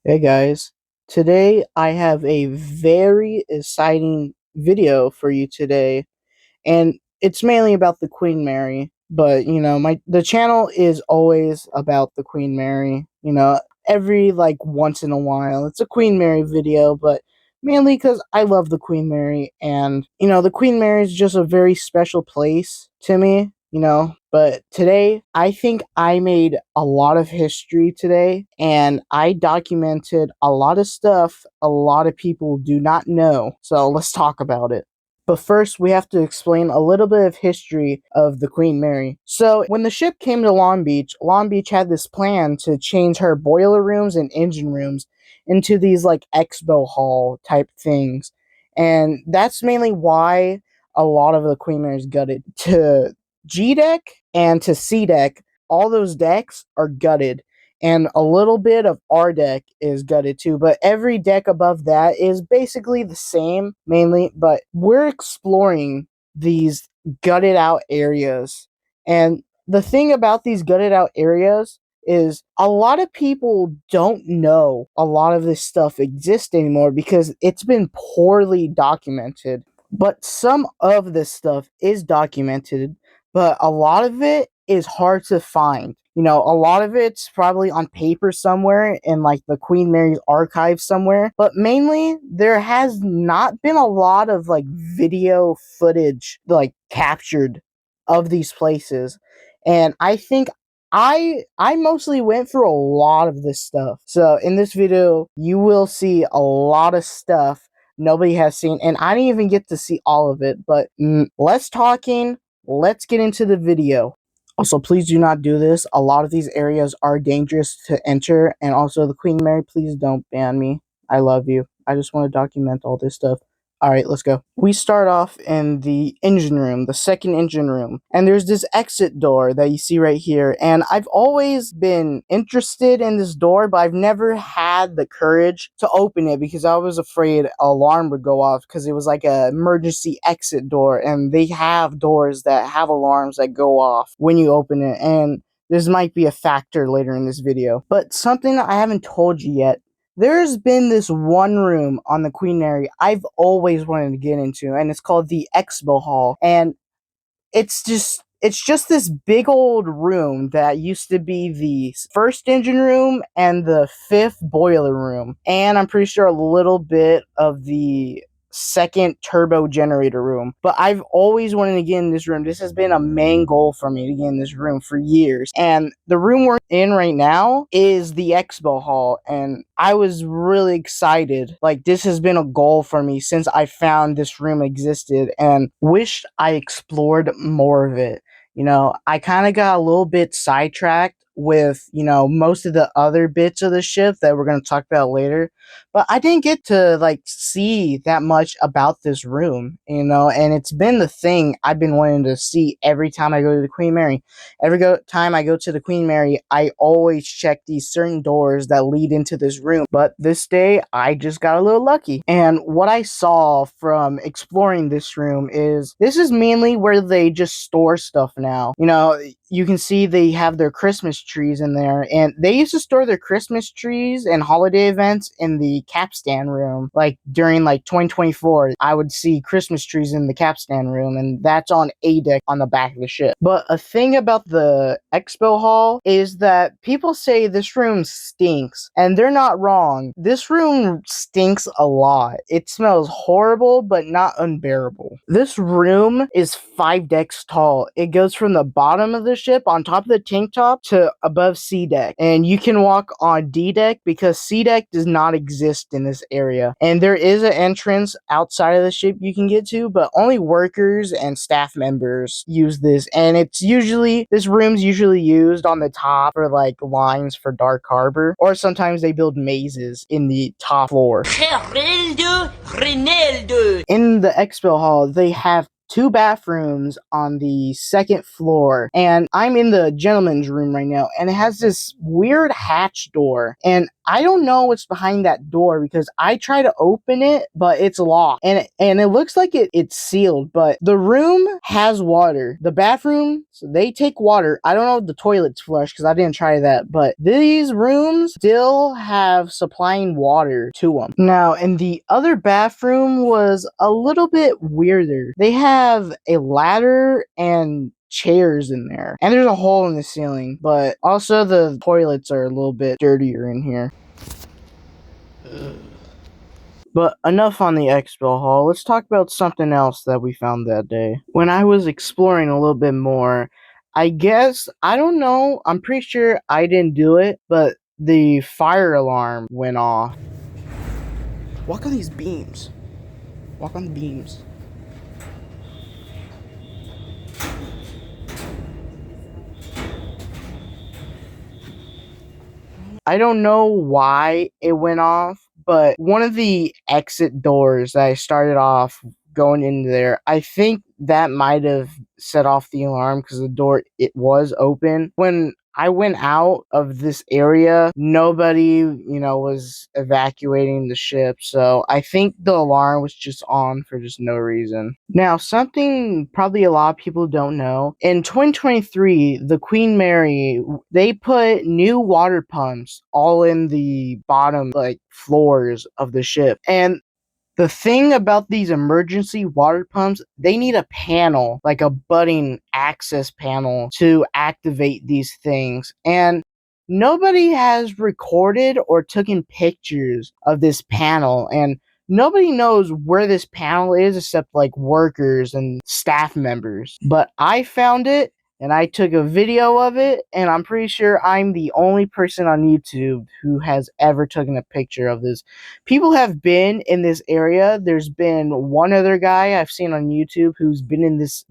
Hey guys, today I have a very exciting video for you today, and it's mainly about the Queen Mary. But the channel is always about the Queen Mary. Every like once in a while, it's a Queen Mary video, but mainly because I love the Queen Mary, and the Queen Mary is just a very special place to me. But today I think I made a lot of history today, and I documented a lot of stuff a lot of people do not know. So let's talk about it. But first, we have to explain a little bit of history of the Queen Mary. So, when the ship came to Long Beach had this plan to change her boiler rooms and engine rooms into these like expo hall type things. And that's mainly why a lot of the Queen Mary's gutted. To G deck and to C deck, all those decks are gutted, and a little bit of our deck is gutted too, but every deck above that is basically the same mainly, but we're exploring these gutted out areas. And the thing about these gutted out areas is a lot of people don't know a lot of this stuff exists anymore because it's been poorly documented. But some of this stuff is documented, but a lot of it is hard to find. A lot of it's probably on paper somewhere in like the Queen Mary's archive somewhere, but mainly there has not been a lot of like video footage like captured of these places. And I think I mostly went through a lot of this stuff. So in this video, you will see a lot of stuff nobody has seen, and I didn't even get to see all of it. But less talking, let's get into the video. Also, please do not do this. A lot of these areas are dangerous to enter, and also the Queen Mary, please don't ban me. I love you. I just want to document all this stuff. Alright, let's go. We start off in the engine room, the second engine room. And there's this exit door that you see right here. And I've always been interested in this door, but I've never had the courage to open it because I was afraid an alarm would go off because it was like an emergency exit door. And they have doors that have alarms that go off when you open it. And this might be a factor later in this video. But something that I haven't told you yet. There's been this one room on the Queen Mary I've always wanted to get into, and it's called the Expo Hall. And it's just this big old room that used to be the first engine room and the fifth boiler room. And I'm pretty sure a little bit of the second turbo generator room. But I've always wanted to get in this room. This has been a main goal for me to get in this room for years. And the room we're in right now is the Expo Hall. And I was really excited. Like, this has been a goal for me since I found this room existed and wished I explored more of it. I kind of got a little bit sidetracked with, most of the other bits of the ship that we're going to talk about later. But I didn't get to, like, see that much about this room, and it's been the thing I've been wanting to see every time I go to the Queen Mary. Time I go to the Queen Mary, I always check these certain doors that lead into this room. But this day, I just got a little lucky. And what I saw from exploring this room is this is mainly where they just store stuff now. You can see they have their Christmas trees in there, and they used to store their Christmas trees and holiday events in the capstan room. Like during like 2024, I would see Christmas trees in the capstan room, and that's on A deck on the back of the ship. But a thing about the expo hall is that people say this room stinks, and they're not wrong. This room stinks a lot. It smells horrible, but not unbearable. This room is 5 decks tall. It goes from the bottom of the ship on top of the tank top to above C deck, and you can walk on D deck because C deck does not exist in this area. And there is an entrance outside of the ship you can get to, but only workers and staff members use this. And this room's usually used on the top for like lines for Dark Harbor, or sometimes they build mazes in the top floor. In the expo hall, they have 2 bathrooms on the second floor, and I'm in the gentleman's room right now, and it has this weird hatch door, and I don't know what's behind that door because I try to open it, but it's locked. And it looks like it's sealed, but the room has water. The bathroom, so they take water. I don't know if the toilet's flush because I didn't try that, but these rooms still have supplying water to them. Now, in the other bathroom was a little bit weirder. They have a ladder and chairs in there, and there's a hole in the ceiling, but also the toilets are a little bit dirtier in here. But enough on the expo hall. Let's talk about something else that we found that day. When I was exploring a little bit more, I guess, I don't know, I'm pretty sure I didn't do it, but the fire alarm went off. Walk on these beams. Walk on the beams. I don't know why it went off, but one of the exit doors that I started off going into there, I think that might have set off the alarm because the door, it was open. When I went out of this area, nobody, was evacuating the ship. So I think the alarm was just on for just no reason. Now, something probably a lot of people don't know. In 2023, the Queen Mary, they put new water pumps all in the bottom, floors of the ship. And the thing about these emergency water pumps, they need a panel, like a button access panel to activate these things. And nobody has recorded or taken pictures of this panel. And nobody knows where this panel is except workers and staff members. But I found it and I took a video of it, and I'm pretty sure I'm the only person on YouTube who has ever taken a picture of this. People have been in this area. There's been one other guy I've seen on YouTube who's been in this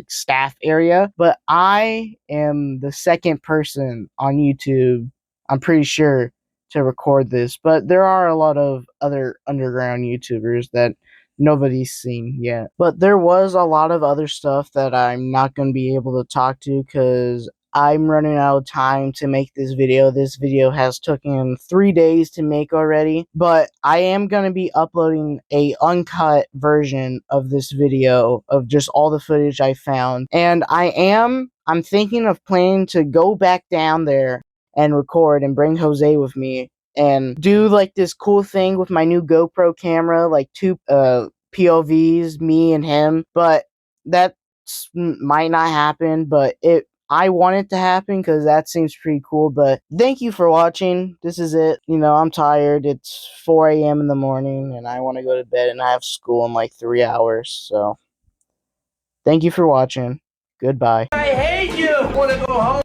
staff area, but I am the second person on YouTube, I'm pretty sure, to record this. But there are a lot of other underground YouTubers that nobody's seen yet. But there was a lot of other stuff that I'm not going to be able to talk to because I'm running out of time to make this video. This video has taken 3 days to make already, but I am going to be uploading a uncut version of this video of just all the footage I found. And I'm thinking of planning to go back down there and record and bring Jose with me and do this cool thing with my new GoPro camera, two POVs, me and him. But that might not happen, but I want it to happen because that seems pretty cool. But thank you for watching. This is it. I'm tired. It's 4 a.m. in the morning and I want to go to bed, and I have school in 3 hours. So thank you for watching. Goodbye. I hate you. I want to go home.